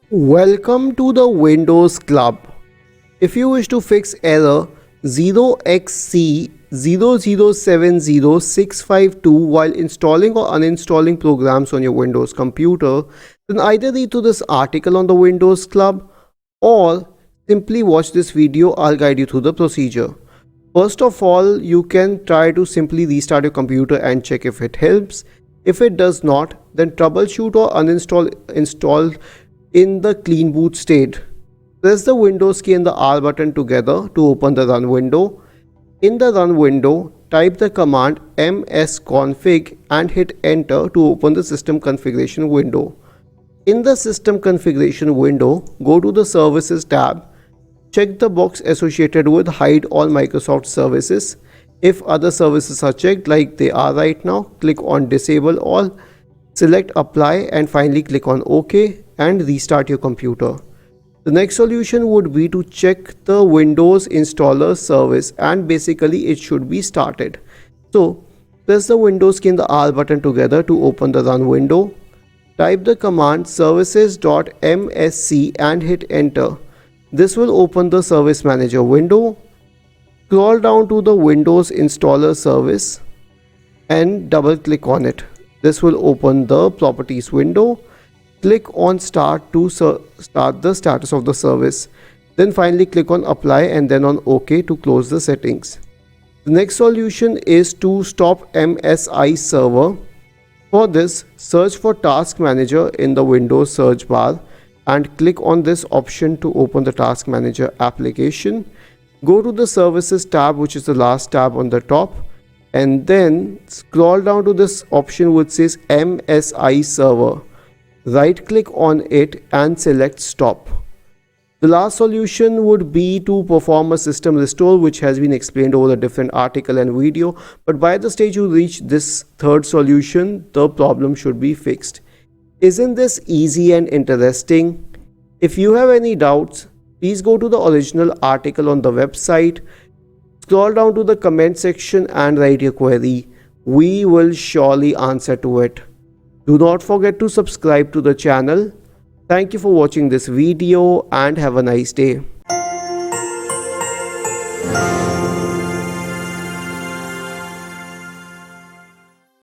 Welcome to the Windows Club. If you wish to fix error 0xC0070652 while installing or uninstalling programs on your Windows computer, then either read through this article on the Windows Club or simply watch this video. I'll guide you through the procedure. First of all, you can try to simply restart your computer and check if it helps. If it does not, then troubleshoot or install in the clean boot state. Press the Windows key and the R button together to open the run window. In the run window, type the command msconfig and hit enter to open the system configuration window. In the system configuration window, go to the services tab. Check the box associated with hide all Microsoft services. If other services are checked like they are right now, click on disable all, select apply and finally click on OK and restart your computer. The next solution would be to check the Windows installer service and basically it should be started. So press the Windows key and the R button together to open the run window. Type the command services.msc and hit enter. This will open the service manager window. Scroll down to the Windows installer service and double click on it. This will open the properties window. Click on start to start the status of the service. Then finally click on apply and then on OK to close the settings. The next solution is to stop Msiserver. For this, search for Task Manager in the Windows search bar and click on this option to open the Task Manager application. Go to the Services tab, which is the last tab on the top, and then scroll down to this option which says Msiserver. Right click on it and select stop. The last solution would be to perform a system restore, which has been explained over a different article and video, but by the stage you reach this third solution, the problem should be fixed. Isn't this easy and interesting? If you have any doubts, please go to the original article on the website, scroll down to the comment section and write your query. We will surely answer to it. Do not forget to subscribe to the channel. Thank you for watching this video and have a nice day.